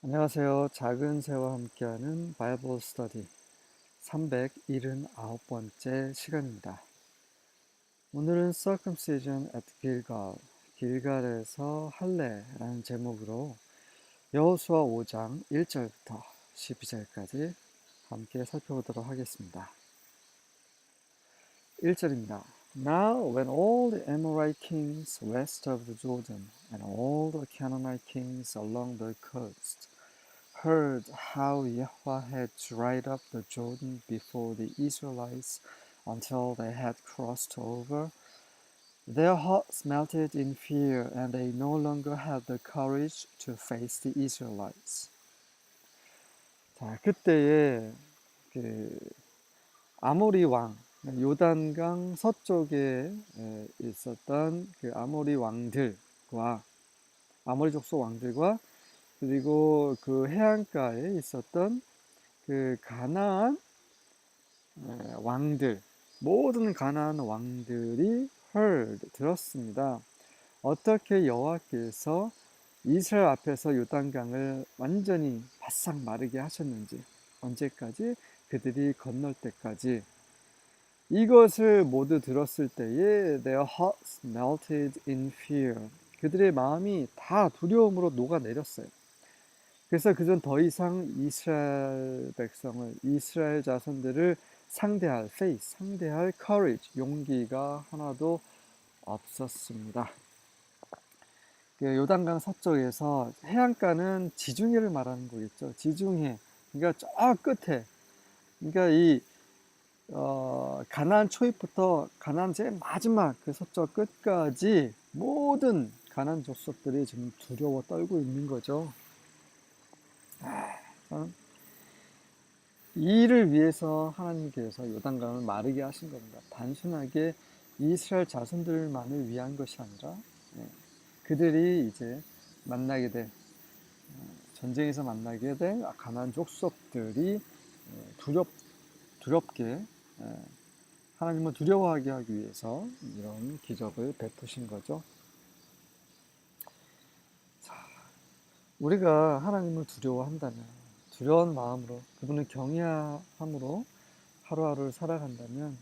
안녕하세요. 작은 새와 함께하는 바이블 스터디 379번째 시간입니다. 오늘은 Circumcision at Gilgal, 길갈에서 할례라는 제목으로 여호수아 5장 1절부터 12절까지 함께 살펴보도록 하겠습니다. 1절입니다. Now when all the Amorite kings west of the Jordan and all the Canaanite kings along the coast heard how Yahweh had dried up the Jordan before the Israelites until they had crossed over, their hearts melted in fear, and they no longer had the courage to face the Israelites. 자, 그때에 그 아모리 왕, 요단강 서쪽에 있었던 그 아모리 왕들과 아모리 족속 왕들과 그리고 그 해안가에 있었던 그 가나안 왕들, 모든 가나안 왕들이 들었습니다. 어떻게 여호와께서 이스라엘 앞에서 요단강을 완전히 바싹 마르게 하셨는지, 언제까지? 그들이 건널 때까지. 이것을 모두 들었을 때에 their hearts melted in fear. 그들의 마음이 다 두려움으로 녹아내렸어요. 그래서 그전 더 이상 이스라엘 백성을, 이스라엘 자손들을 상대할 courage, 용기가 하나도 없었습니다. 요단강 서쪽에서 해안가는 지중해를 말하는 거겠죠. 지중해. 그러니까 저 끝에. 그러니까 가나안 초입부터 가나안 제일 마지막 그 서쪽 끝까지 모든 가나안 족속들이 지금 두려워 떨고 있는 거죠. 이 일을 위해서 하나님께서 요단강을 마르게 하신 겁니다. 단순하게 이스라엘 자손들만을 위한 것이 아니라 그들이 이제 만나게 될 전쟁에서 만나게 될 가나안 족속들이 두렵게 하나님을 두려워하게 하기 위해서 이런 기적을 베푸신 거죠. 자, 우리가 하나님을 두려워한다면, 두려운 마음으로 그분을 경외함으로 하루하루를 살아간다면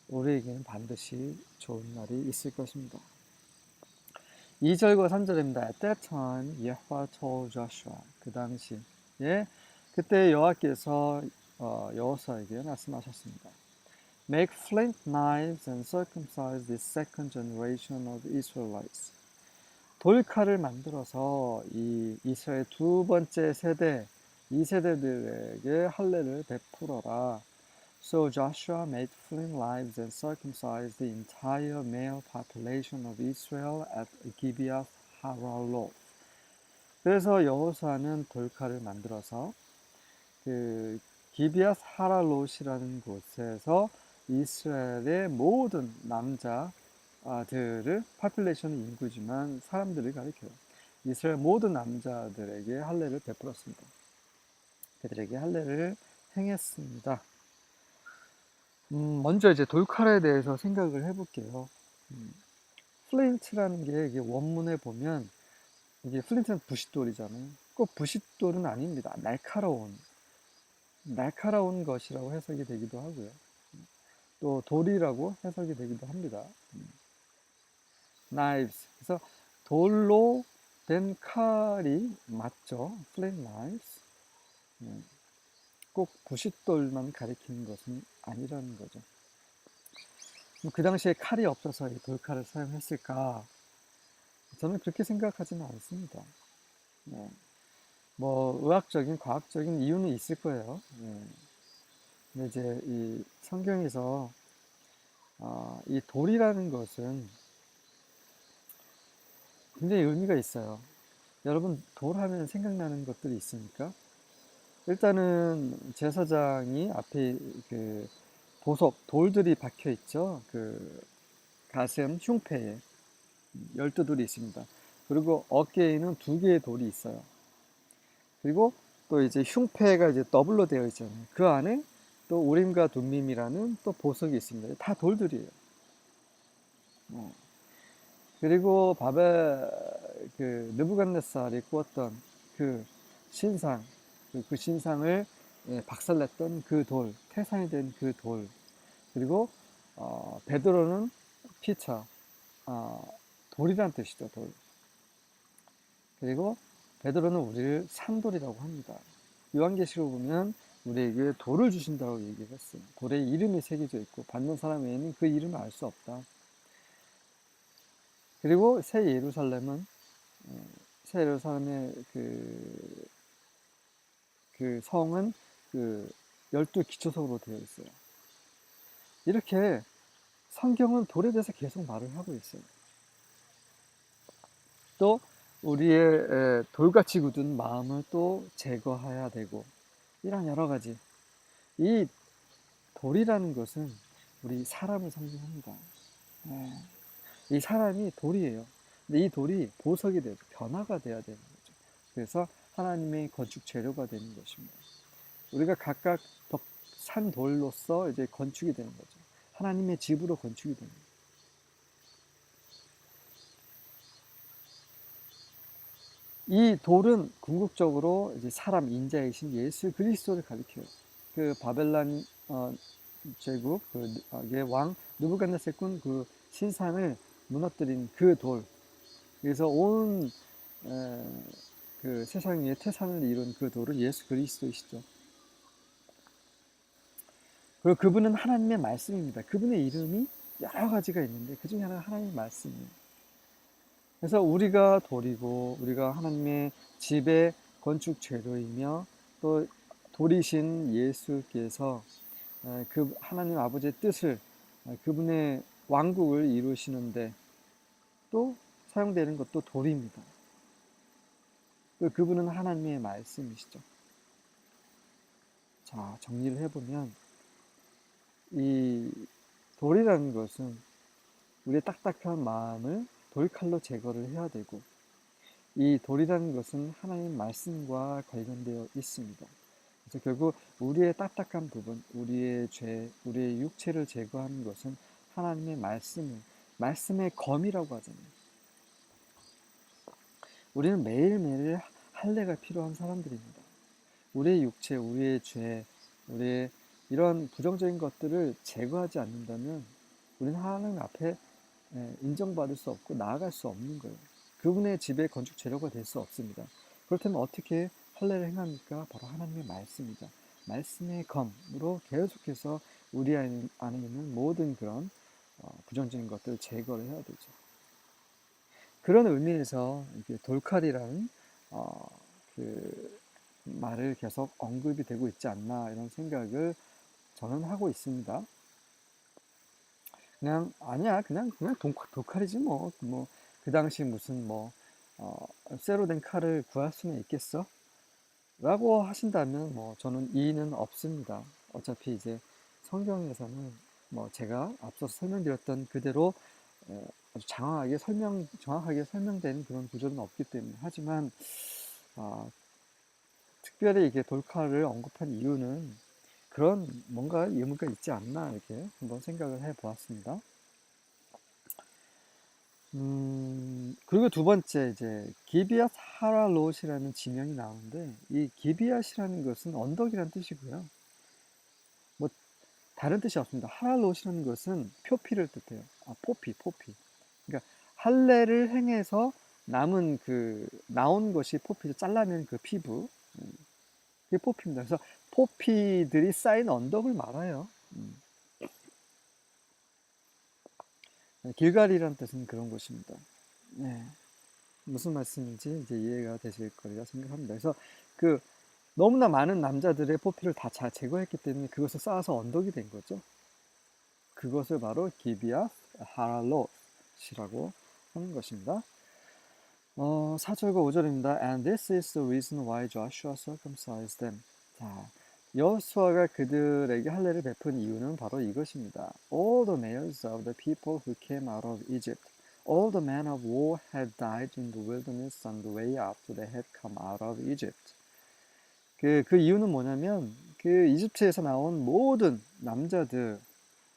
우리에게는 반드시 좋은 날이 있을 것입니다. 2절과 3절입니다. At that time, Yahweh told Joshua. 그 당시에 그때 여호와께서 여호수아에게 말씀하셨습니다. Make flint knives and circumcise the second generation of Israelites. 돌칼을 만들어서 이 이스라엘 두 번째 세대, 이 세대들에게 할례를 베풀어라. So Joshua made flint knives and circumcised the entire male population of Israel at Gibeath Haraloth. 그래서 여호수아는 돌칼을 만들어서 그 기비아스 하랄롯이라는 곳에서 이스라엘의 모든 남자들을 파퓰레이션은 인구지만 사람들을 가리켜요. 이스라엘 모든 남자들에게 할례를 베풀었습니다. 그들에게 할례를 행했습니다. 먼저 이제 돌칼에 대해서 생각을 해볼게요. 플린트라는 게 이게 원문에 보면 이게 플린트는 부싯돌이잖아요. 꼭 부싯돌은 아닙니다. 날카로운 것이라고 해석이 되기도 하고요. 또 돌이라고 해석이 되기도 합니다. knives. 그래서 돌로 된 칼이 맞죠. flint knives. 꼭 부싯돌만 가리키는 것은 아니라는 거죠. 그 당시에 칼이 없어서 이 돌칼을 사용했을까? 저는 그렇게 생각하지는 않습니다. 뭐 의학적인, 과학적인 이유는 있을 거예요. 근데 이제 이 성경에서 이 돌이라는 것은 굉장히 의미가 있어요. 여러분 돌 하면 생각나는 것들이 있습니까? 일단은 제사장이 앞에 그 보석, 돌들이 박혀 있죠. 그 가슴, 흉패에 12돌이 있습니다. 그리고 어깨에는 2개의 돌이 있어요. 그리고 또 이제 흉패가 이제 더블로 되어 있잖아요. 그 안에 또 우림과 둠밈이라는 또 보석이 있습니다. 다 돌들이에요. 그리고 바벨 그 느부갓네살이 꾸었던 그 신상, 그 신상을 박살냈던 그 돌, 태산이 된 그 돌, 그리고 베드로는 피차, 돌이란 뜻이죠, 돌. 그리고 베드로는 우리를 산돌이라고 합니다. 요한계시록 보면 우리에게 돌을 주신다고 얘기를 했어요. 돌에 이름이 새겨져 있고 받는 사람 외에는 그 이름을 알 수 없다. 그리고 새 예루살렘은 새 예루살렘의 그 성은 그 12기초석으로 되어 있어요. 이렇게 성경은 돌에 대해서 계속 말을 하고 있어요. 또 우리의 돌같이 굳은 마음을 또 제거해야 되고, 이런 여러 가지. 이 돌이라는 것은 우리 사람을 상징합니다. 이 사람이 돌이에요. 근데 이 돌이 보석이 되고 변화가 돼야 되는 거죠. 그래서 하나님의 건축 재료가 되는 것입니다. 우리가 각각 산 돌로서 이제 건축이 되는 거죠. 하나님의 집으로 건축이 되는 거죠. 이 돌은 궁극적으로 이제 사람 인자이신 예수 그리스도를 가리켜요. 그 바벨론 제국 그의 왕 느부갓네살 군 그 신상을 무너뜨린 그 돌. 그래서 온 그 세상 위에 태산을 이룬 그 돌은 예수 그리스도이시죠. 그리고 그분은 하나님의 말씀입니다. 그분의 이름이 여러 가지가 있는데 그 중에 하나가 하나님의 말씀이에요. 그래서 우리가 돌이고 우리가 하나님의 집의 건축 재료이며 또 돌이신 예수께서 그 하나님 아버지의 뜻을 그분의 왕국을 이루시는데 또 사용되는 것도 돌입니다. 그분은 하나님의 말씀이시죠. 자, 정리를 해보면 이 돌이라는 것은 우리의 딱딱한 마음을 돌칼로 제거를 해야 되고, 이 돌이라는 것은 하나님 말씀과 관련되어 있습니다. 그래서 결국 우리의 딱딱한 부분, 우리의 죄, 우리의 육체를 제거하는 것은 하나님의 말씀의 검이라고 하잖아요. 우리는 매일매일 할례가 필요한 사람들입니다. 우리의 육체, 우리의 죄, 우리의 이런 부정적인 것들을 제거하지 않는다면 우리는 하나님 앞에 인정받을 수 없고 나아갈 수 없는 거예요. 그분의 집에 건축 재료가 될 수 없습니다. 그렇다면 어떻게 할례를 행합니까? 바로 하나님의 말씀이죠. 말씀의 검으로 계속해서 우리 안에 있는 모든 그런 부정적인 것들을 제거를 해야 되죠. 그런 의미에서 돌칼이라는 그 말을 계속 언급이 되고 있지 않나 이런 생각을 저는 하고 있습니다. 그냥 아니야 그냥 돌칼이지 뭐 그 당시 무슨 쇠로 된 칼을 구할 수는 있겠어? 라고 하신다면 저는 이의는 없습니다. 어차피 이제 성경에서는 제가 앞서서 설명드렸던 그대로 아주 정확하게 설명된 그런 구절은 없기 때문에. 하지만 특별히 이게 돌칼을 언급한 이유는 그런 뭔가 의미가 있지 않나 이렇게 한번 생각을 해 보았습니다. 그리고 두 번째 이제 기비앗 하랄롯이라는 지명이 나오는데, 이 기비앗이라는 것은 언덕이라는 뜻이고요. 다른 뜻이 없습니다. 하랄롯이라는 것은 표피를 뜻해요. 포피. 그러니까 할례를 행해서 남은 나온 것이 포피죠. 잘라낸 그 피부. 그게 포피입니다. 그래서 포피들이 쌓인 언덕을 말아요. 길갈이라는 뜻은 그런 것입니다. 네. 무슨 말씀인지 이제 이해가 되실 거리라 생각합니다. 그래서 너무나 많은 남자들의 포피를 다 제거했기 때문에 그것을 쌓아서 언덕이 된 거죠. 그것을 바로 기비앗 하랄롯이라고 하는 것입니다. 4절과 5절입니다. And this is the reason why Joshua circumcised them. 자, 여호수아가 그들에게 할례를 베푼 이유는 바로 이것입니다. All the males of the people who came out of Egypt, all the men of war had died in the wilderness on the way after they had come out of Egypt. 그 이유는 뭐냐면 이집트에서 나온 모든 남자들,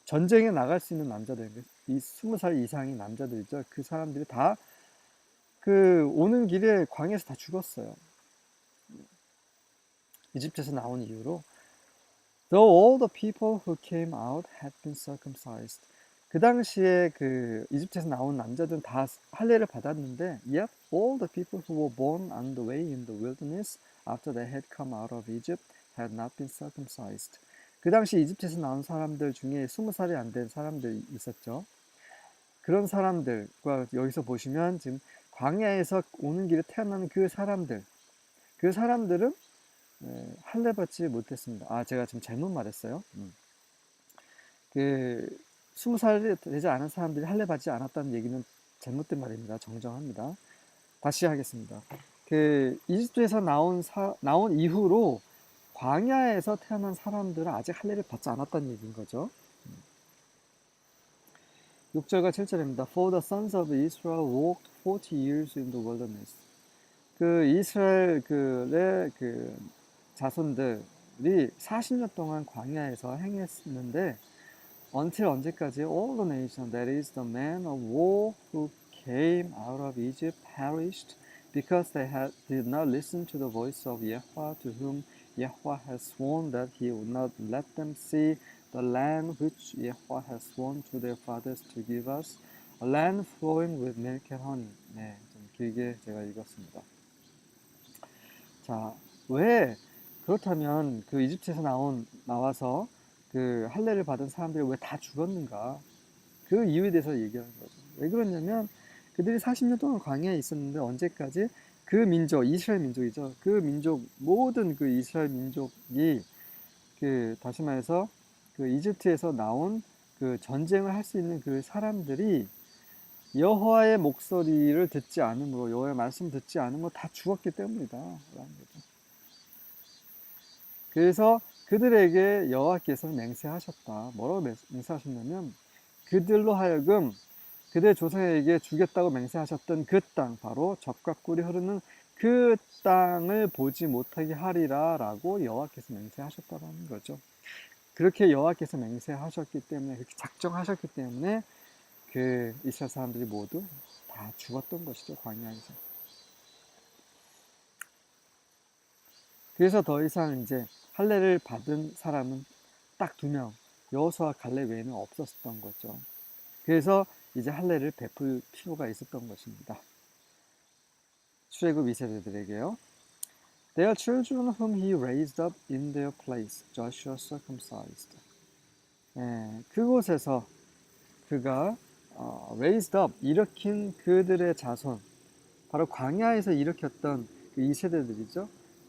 전쟁에 나갈 수 있는 남자들, 이 20살 이상의 남자들이죠. 그 사람들이 다 오는 길에 광야에서 다 죽었어요. 이집트에서 나온 이후로 though all the people who came out had been circumcised. 그 당시에 그 이집트에서 나온 남자들은 다 할례를 받았는데 yet all the people who were born on the way in the wilderness after they had come out of Egypt had not been circumcised. 그 당시 이집트에서 나온 사람들 중에 20살이 안 된 사람들이 있었죠. 그런 사람들과 여기서 보시면 지금 광야에서 오는 길에 태어나는 그 사람들은 할례 받지 못했습니다. 아, 제가 지금 잘못 말했어요. 그 20살이 되지 않은 사람들이 할례 받지 않았다는 얘기는 잘못된 말입니다. 정정합니다. 다시 하겠습니다. 그 이집트에서 나온 이후로 광야에서 태어난 사람들은 아직 할례를 받지 않았다는 얘기인 거죠. 6절과 7절입니다. For the sons of Israel walked 40 years in the wilderness. 그 이스라엘의 그 자손들이 40년 동안 광야에서 행했는데 until 언제까지 all the nation that is the man of war who came out of Egypt perished because they did not listen to the voice of Yahweh to whom Yahweh has sworn that he would not let them see the land which Yahweh has sworn to their fathers to give us, a land flowing with milk and honey. 네, 좀 길게 제가 읽었습니다. 자, 왜 그렇다면 그 이집트에서 나와서 그 할례를 받은 사람들이 왜 다 죽었는가? 그 이유에 대해서 얘기하는 거죠. 왜 그러냐면 그들이 40년 동안 광야에 있었는데 언제까지 그 민족, 이스라엘 민족이죠. 그 민족, 모든 그 이스라엘 민족이 그 다시 말해서 그 이집트에서 나온 그 전쟁을 할 수 있는 그 사람들이 여호와의 목소리를 듣지 않으므로 여호와의 말씀을 듣지 않으므로 다 죽었기 때문이다 라는 거죠. 그래서 그들에게 여호와께서는 맹세하셨다. 뭐라고 맹세하셨냐면 그들로 하여금 그들의 조상에게 주겠다고 맹세하셨던 그 땅, 바로 젖과 꿀이 흐르는 그 땅을 보지 못하게 하리라 라고 여호와께서 맹세하셨다는 거죠. 그렇게 여호와께서 맹세하셨기 때문에, 그렇게 작정하셨기 때문에 그 이스라엘 사람들이 모두 다 죽었던 것이죠, 광야에서. 그래서 더 이상 이제 할례를 받은 사람은 딱 2명, 여호수아와 갈렙 외에는 없었던 거죠. 그래서 이제 할례를 베풀 필요가 있었던 것입니다. 출애굽 2세대들에게요. Their children whom he raised up in their place, Joshua circumcised. 그곳에서 그가 raised up, 일으킨 그들의 자손, 바로 광야에서 일으켰던 그 2세대들이죠.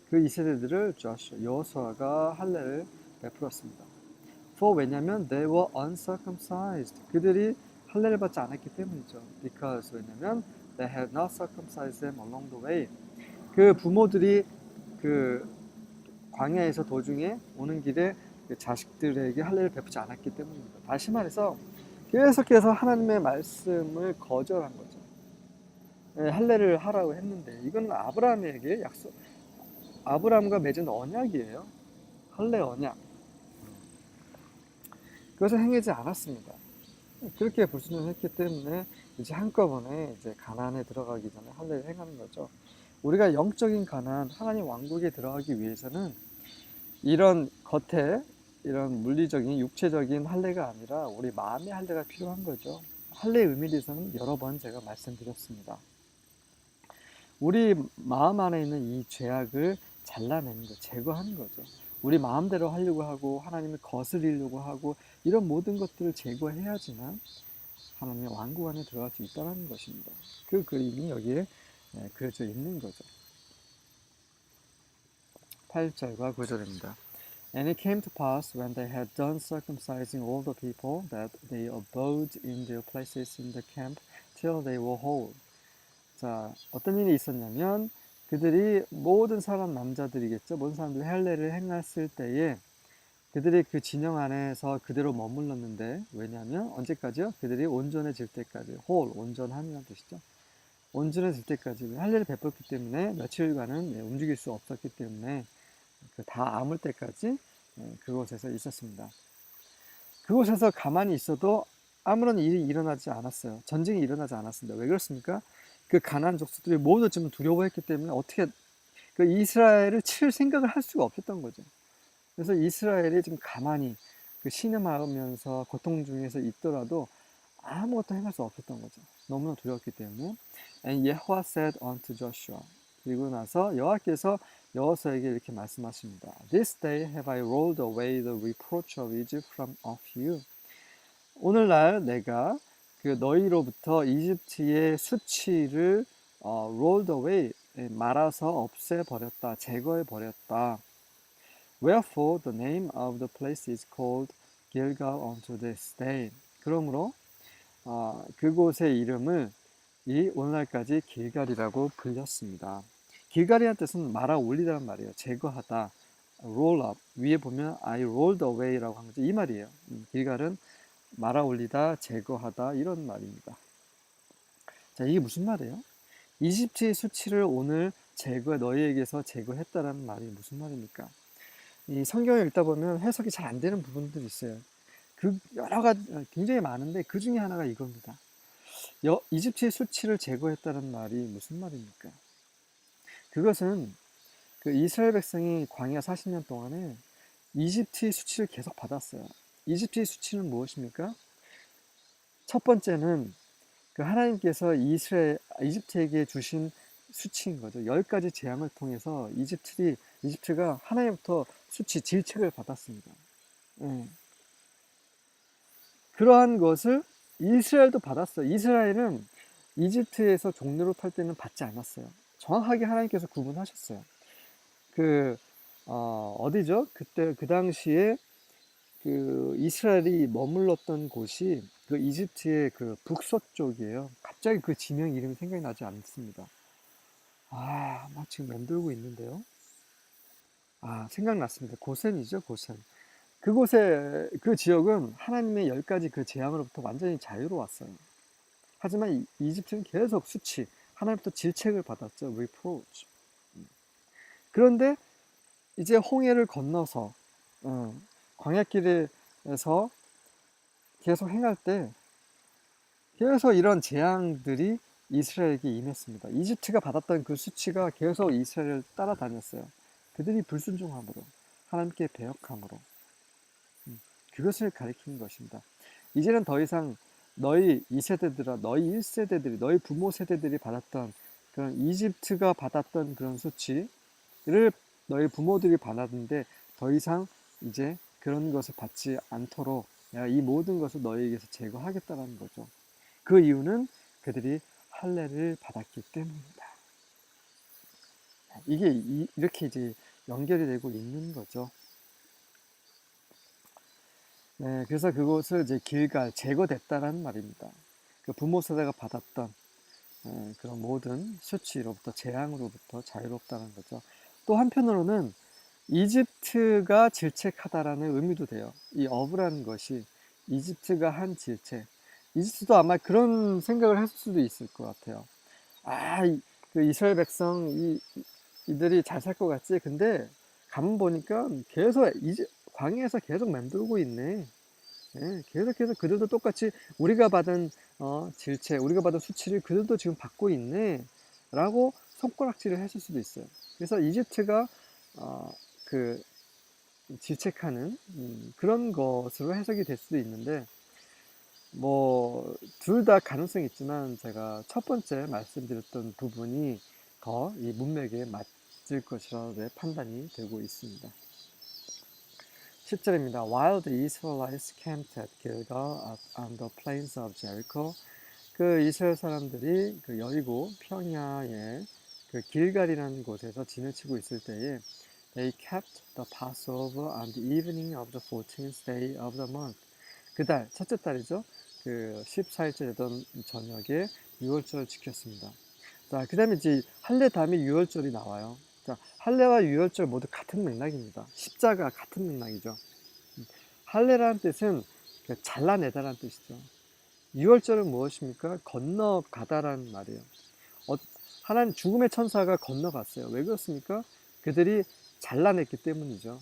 그 2세대들을 여호수아가 할례를 베풀었습니다. For 왜냐면 they were uncircumcised. 그들이 할례를 받지 않았기 때문이죠. Because 왜냐면 they had not circumcised them along the way. 그 부모들이 그 광야에서 도중에 오는 길에 그 자식들에게 할례를 베푸지 않았기 때문입니다. 다시 말해서 계속해서 하나님의 말씀을 거절한 거죠. 할례를 하라고 했는데 이건 아브라함에게 아브라함과 맺은 언약이에요. 할례 언약. 그것을 행하지 않았습니다. 그렇게 불순종했기 때문에 이제 한꺼번에 이제 가나안에 들어가기 전에 할례를 행하는 거죠. 우리가 영적인 가나안, 하나님 왕국에 들어가기 위해서는 이런 겉에 이런 물리적인 육체적인 할례가 아니라 우리 마음의 할례가 필요한 거죠. 할례의 의미에 대해서는 여러 번 제가 말씀드렸습니다. 우리 마음 안에 있는 이 죄악을 잘라내는 거, 제거하는 거죠. 우리 마음대로 하려고 하고 하나님을 거스리려고 하고 이런 모든 것들을 제거해야지만 하나님의 왕국 안에 들어갈 수 있다는 것입니다. 그 그림이 여기에 그려져 있는 거죠. 8절과 9절입니다. And it came to pass when they had done circumcising all the people that they abode in their places in the camp till they were whole. 자, 어떤 일이 있었냐면 그들이 모든 사람 남자들이겠죠. 모든 사람들이 할례를 행했을 때에 그들이 그 진영 안에서 그대로 머물렀는데 왜냐하면 언제까지요? 그들이 온전해질 때까지. whole, 온전함이라는 뜻이죠. 온전해질 때까지 할례를 베풀기 때문에 며칠간은 움직일 수 없었기 때문에 다 아물 때까지 그곳에서 있었습니다. 그곳에서 가만히 있어도 아무런 일이 일어나지 않았어요. 전쟁이 일어나지 않았습니다. 왜 그렇습니까? 그 가나안 족속들이 모두 지금 두려워했기 때문에 어떻게 그 이스라엘을 칠 생각을 할 수가 없었던 거죠. 그래서 이스라엘이 좀 가만히 그 신음하면서 고통 중에서 있더라도 아무것도 행할 수 없었던 거죠. 너무나 두렵기 때문에. And Yahweh said unto Joshua. 그리고 나서 여호와께서 여호수아에게 이렇게 말씀하십니다. This day have I rolled away the reproach of Egypt from off you. 오늘날 내가 그 너희로부터 이집트의 수치를 rolled away, 말아서 없애버렸다, 제거해버렸다. Wherefore the name of the place is called Gilgal unto this day. 그러므로 그곳의 이름을 이 오늘날까지 길갈이라고 불렸습니다. 길갈이라는 뜻은 말아 올리다는 말이에요. 제거하다, roll up. 위에 보면 I rolled away라고 한 거죠. 이 말이에요. 길갈은 말아 올리다, 제거하다 이런 말입니다. 자, 이게 무슨 말이에요? 이집트의 수치를 오늘 너희에게서 제거했다라는 말이 무슨 말입니까? 이 성경을 읽다 보면 해석이 잘 안 되는 부분들이 있어요. 그 여러 가지 굉장히 많은데 그 중에 하나가 이겁니다. 이집트의 수치를 제거했다는 말이 무슨 말입니까? 그것은 그 이스라엘 백성이 광야 40년 동안에 이집트의 수치를 계속 받았어요. 이집트의 수치는 무엇입니까? 첫 번째는 그 하나님께서 이집트에게 주신 수치인 거죠. 10가지 재앙을 통해서 이집트가 하나님부터 질책을 받았습니다. 그러한 것을 이스라엘도 받았어요. 이스라엘은 이집트에서 종로로 탈 때는 받지 않았어요. 정확하게 하나님께서 구분하셨어요. 어디죠? 그 당시에 그 이스라엘이 머물렀던 곳이 그 이집트의 그 북서쪽이에요. 갑자기 그 지명 이름이 생각이 나지 않습니다. 막 지금 맴돌고 있는데요. 생각났습니다. 고센이죠, 고센. 그 지역은 하나님의 10가지 그 재앙으로부터 완전히 자유로웠어요. 하지만 이집트는 계속 하나님부터 질책을 받았죠. reproach. 그런데 이제 홍해를 건너서 광야길에서 계속 행할 때 계속 이런 재앙들이 이스라엘에게 임했습니다. 이집트가 받았던 그 수치가 계속 이스라엘을 따라다녔어요. 그들이 불순종함으로, 하나님께 배역함으로. 그것을 가리키는 것입니다. 이제는 더 이상 너희 2세대들아, 너희 1세대들이, 너희 부모 세대들이 받았던 그런 이집트가 받았던 그런 수치를 너희 부모들이 받았는데 더 이상 이제 그런 것을 받지 않도록 내가 이 모든 것을 너희에게서 제거하겠다는 거죠. 그 이유는 그들이 할례를 받았기 때문입니다. 이게 이렇게 이제 연결이 되고 있는 거죠. 네, 그래서 그것을 이제 길갈, 제거됐다라는 말입니다. 그 부모 세대가 받았던 그런 모든 수치로부터, 재앙으로부터 자유롭다는 거죠. 또 한편으로는 이집트가 질책하다라는 의미도 돼요. 이 어브라는 것이 이집트가 한 질책. 이집트도 아마 그런 생각을 했을 수도 있을 것 같아요. 그 이스라엘 백성, 이들이 잘 살 것 같지? 근데 가만 보니까 계속 광야에서 계속 맴돌고 있네. 계속해서 그들도 똑같이 우리가 받은 질책, 우리가 받은 수치를 그들도 지금 받고 있네. 라고 손가락질을 했을 수도 있어요. 그래서 이집트가 그 질책하는 그런 것으로 해석이 될 수도 있는데 둘 다 가능성이 있지만 제가 첫 번째 말씀드렸던 부분이 더 이 문맥에 맞을 것이라고 판단이 되고 있습니다. 10절입니다. While the Israelites camped at Gilgal on the plains of Jericho, 그 이스라엘 사람들이 그 여리고 평야의 그 길갈이라는 곳에서 진을 치고 있을 때에 They kept the Passover on the evening of the 14th day of the month. 그 달, 첫째 달이죠. 그 14일째 되던 저녁에 유월절을 지켰습니다. 자, 그 다음에 이제 할례 다음에 유월절이 나와요. 자, 할례와 유월절 모두 같은 맥락입니다. 십자가 같은 맥락이죠. 할례라는 뜻은 잘라내다라는 뜻이죠. 유월절은 무엇입니까? 건너가다라는 말이에요. 하나님 죽음의 천사가 건너갔어요. 왜 그렇습니까? 그들이 잘라냈기 때문이죠.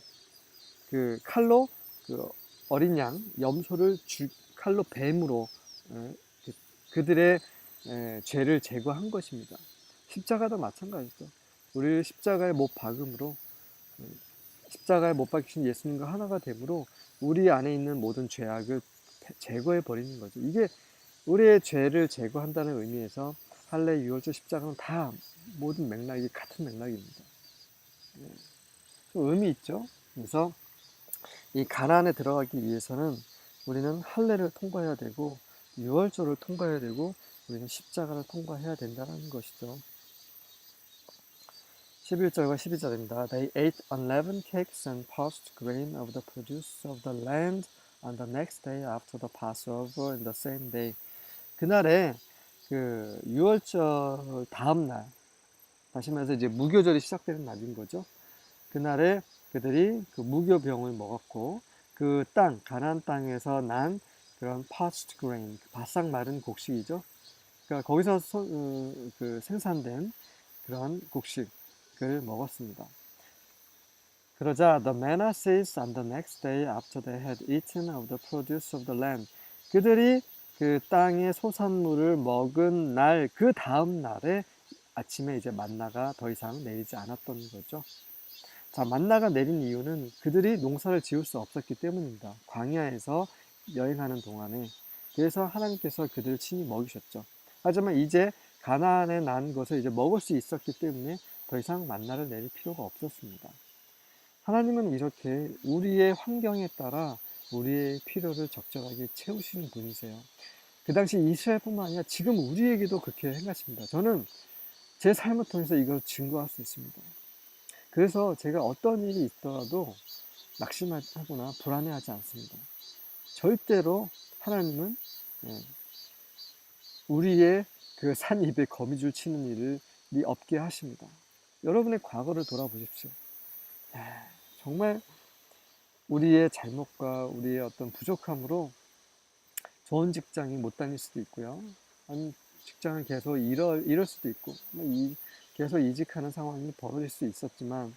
그 칼로 그 어린 양, 염소를 칼로 뱀으로 그들의 죄를 제거한 것입니다. 십자가도 마찬가지죠. 우리를 십자가에 못 박음으로, 십자가에 못 박히신 예수님과 하나가 되므로 우리 안에 있는 모든 죄악을 제거해 버리는 거죠. 이게 우리의 죄를 제거한다는 의미에서 할례, 유월절, 십자가는 다 모든 맥락이 같은 맥락입니다. 좀 의미 있죠. 그래서 이 가나안에 들어가기 위해서는 우리는 할례를 통과해야 되고 유월절을 통과해야 되고 우리는 십자가를 통과해야 된다는 것이죠. 11절과 12절입니다. They ate unleavened cakes and parched grain of the produce of the land on the next day after the Passover in the same day. 그날에 그 유월절 다음 날, 다시 말해서 이제 무교절이 시작되는 날인 거죠. 그날에 그들이 그 무교병을 먹었고 그 땅, 가나안 땅에서 난 그런 parched grain, 바싹 마른 곡식이죠. 그러니까 거기서 그 생산된 그런 곡식을 먹었습니다. 그러자 the manna ceased on the next day after they had eaten of the produce of the land. 그들이 그 땅의 소산물을 먹은 날, 그 다음 날에 아침에 이제 만나가 더 이상 내리지 않았던 거죠. 자, 만나가 내린 이유는 그들이 농사를 지을 수 없었기 때문입니다. 광야에서 여행하는 동안에. 그래서 하나님께서 그들을 친히 먹이셨죠. 하지만 이제 가나안에 난 것을 이제 먹을 수 있었기 때문에 더 이상 만나를 내릴 필요가 없었습니다. 하나님은 이렇게 우리의 환경에 따라 우리의 필요를 적절하게 채우시는 분이세요. 그 당시 이스라엘뿐만 아니라 지금 우리에게도 그렇게 행하십니다. 저는 제 삶을 통해서 이걸 증거할 수 있습니다. 그래서 제가 어떤 일이 있더라도 낙심하거나 불안해하지 않습니다. 절대로 하나님은 우리의 그 산 입에 거미줄 치는 일이 없게 하십니다. 여러분의 과거를 돌아보십시오. 정말 우리의 잘못과 우리의 어떤 부족함으로 좋은 직장이 못 다닐 수도 있고요. 아니 직장을 계속 잃을 수도 있고 계속 이직하는 상황이 벌어질 수 있었지만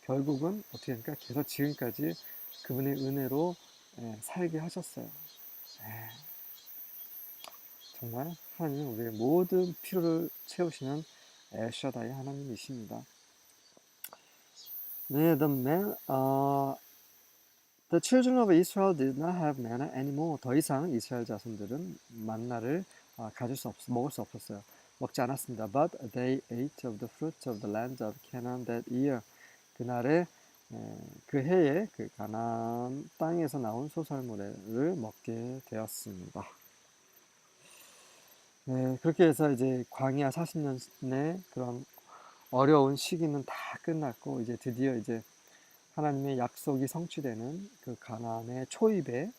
결국은 어떻게 하니까 계속 지금까지 그분의 은혜로 살게 하셨어요. 정말 하나님은 우리의 모든 필요를 채우시는 엘샤다이 하나님이십니다. 네, The children of Israel did not have manna anymore. 더 이상 이스라엘 자손들은 만나를 먹을 수 없었어요. 먹지 않았습니다. But they ate of the fruit of the land of Canaan that year. 그날에 그 해에 그 가나안 땅에서 나온 소살물을 먹게 되었습니다. 네, 그렇게 해서 이제 광야 40년의 그런 어려운 시기는 다 끝났고 이제 드디어 이제 하나님의 약속이 성취되는 그 가나안의 초입에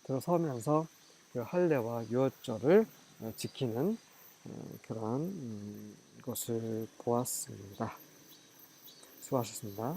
들어서면서 그 할례와 유월절을 지키는 그런 것을 보았습니다. 수고하셨습니다.